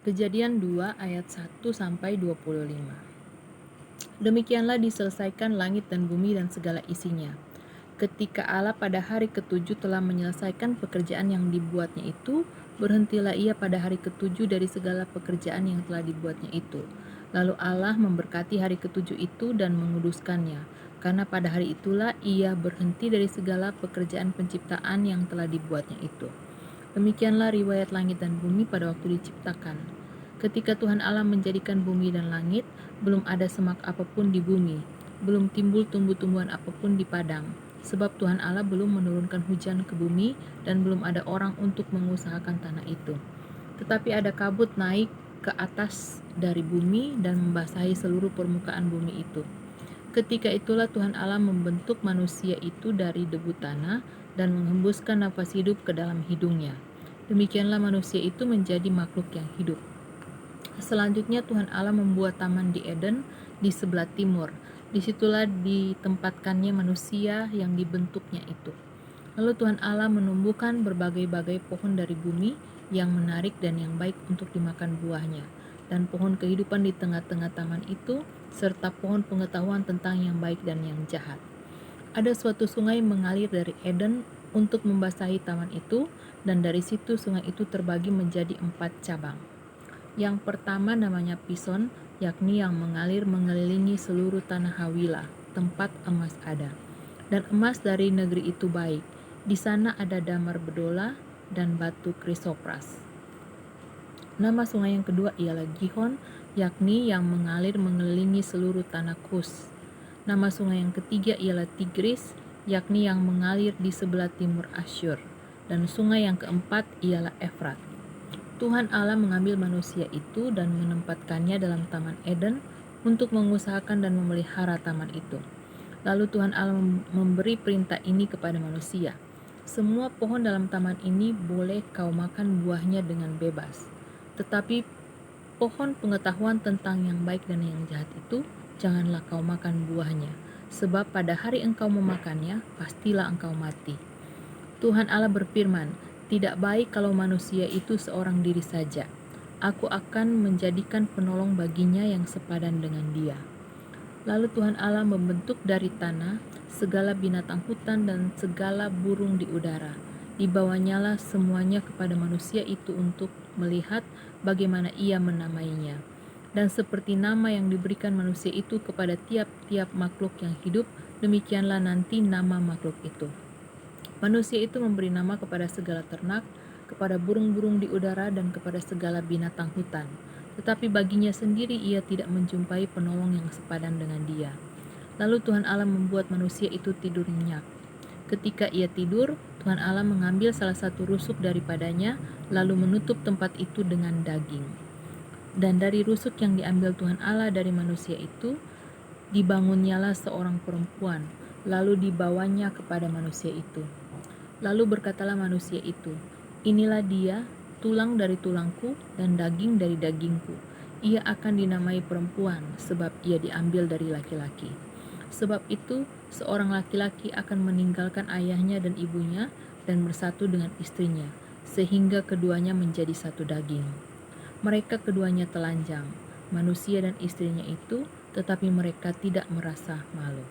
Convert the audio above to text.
Kejadian 2 ayat 1-25. Demikianlah diselesaikan langit dan bumi dan segala isinya. Ketika Allah pada hari ketujuh telah menyelesaikan pekerjaan yang dibuatnya itu, berhentilah ia pada hari ketujuh dari segala pekerjaan yang telah dibuatnya itu. Lalu Allah memberkati hari ketujuh itu dan menguduskannya, karena pada hari itulah ia berhenti dari segala pekerjaan penciptaan yang telah dibuatnya itu. Demikianlah riwayat langit dan bumi pada waktu diciptakan. Ketika Tuhan Allah menjadikan bumi dan langit, belum ada semak apapun di bumi, belum timbul tumbuh-tumbuhan apapun di padang, sebab Tuhan Allah belum menurunkan hujan ke bumi dan belum ada orang untuk mengusahakan tanah itu. Tetapi ada kabut naik ke atas dari bumi dan membasahi seluruh permukaan bumi itu. Ketika itulah Tuhan Allah membentuk manusia itu dari debu tanah dan menghembuskan nafas hidup ke dalam hidungnya. Demikianlah manusia itu menjadi makhluk yang hidup. Selanjutnya Tuhan Allah membuat taman di Eden di sebelah timur. Disitulah ditempatkannya manusia yang dibentuknya itu. Lalu Tuhan Allah menumbuhkan berbagai-bagai pohon dari bumi yang menarik dan yang baik untuk dimakan buahnya, dan pohon kehidupan di tengah-tengah taman itu, serta pohon pengetahuan tentang yang baik dan yang jahat. Ada suatu sungai mengalir dari Eden untuk membasahi taman itu, dan dari situ sungai itu terbagi menjadi 4 cabang. Yang pertama namanya Pison, yakni yang mengalir mengelilingi seluruh tanah Hawila, tempat emas ada. Dan emas dari negeri itu baik. Di sana ada damar bedola dan batu krisopras. Nama sungai yang kedua ialah Gihon, yakni yang mengalir mengelilingi seluruh tanah Kus. Nama sungai yang ketiga ialah Tigris, yakni yang mengalir di sebelah timur Asyur. Dan sungai yang keempat ialah Efrat. Tuhan Allah mengambil manusia itu dan menempatkannya dalam Taman Eden untuk mengusahakan dan memelihara taman itu. Lalu Tuhan Allah memberi perintah ini kepada manusia. Semua pohon dalam taman ini boleh kau makan buahnya dengan bebas. Tetapi pohon pengetahuan tentang yang baik dan yang jahat itu, janganlah kau makan buahnya. Sebab pada hari engkau memakannya, pastilah engkau mati. Tuhan Allah berfirman, tidak baik kalau manusia itu seorang diri saja. Aku akan menjadikan penolong baginya yang sepadan dengan dia. Lalu Tuhan Allah membentuk dari tanah segala binatang hutan dan segala burung di udara. Dibawanyalah semuanya kepada manusia itu untuk melihat bagaimana ia menamainya. Dan seperti nama yang diberikan manusia itu kepada tiap-tiap makhluk yang hidup, demikianlah nanti nama makhluk itu. Manusia itu memberi nama kepada segala ternak, kepada burung-burung di udara, dan kepada segala binatang hutan. Tetapi baginya sendiri ia tidak menjumpai penolong yang sepadan dengan dia. Lalu Tuhan Allah membuat manusia itu tidur nyenyak. Ketika ia tidur, Tuhan Allah mengambil salah satu rusuk daripadanya, lalu menutup tempat itu dengan daging. Dan dari rusuk yang diambil Tuhan Allah dari manusia itu, dibangunnyalah seorang perempuan, lalu dibawanya kepada manusia itu. Lalu berkatalah manusia itu, inilah dia, tulang dari tulangku dan daging dari dagingku. Ia akan dinamai perempuan, sebab ia diambil dari laki-laki. Sebab itu, seorang laki-laki akan meninggalkan ayahnya dan ibunya dan bersatu dengan istrinya, sehingga keduanya menjadi satu daging. Mereka keduanya telanjang, manusia dan istrinya itu, tetapi mereka tidak merasa malu.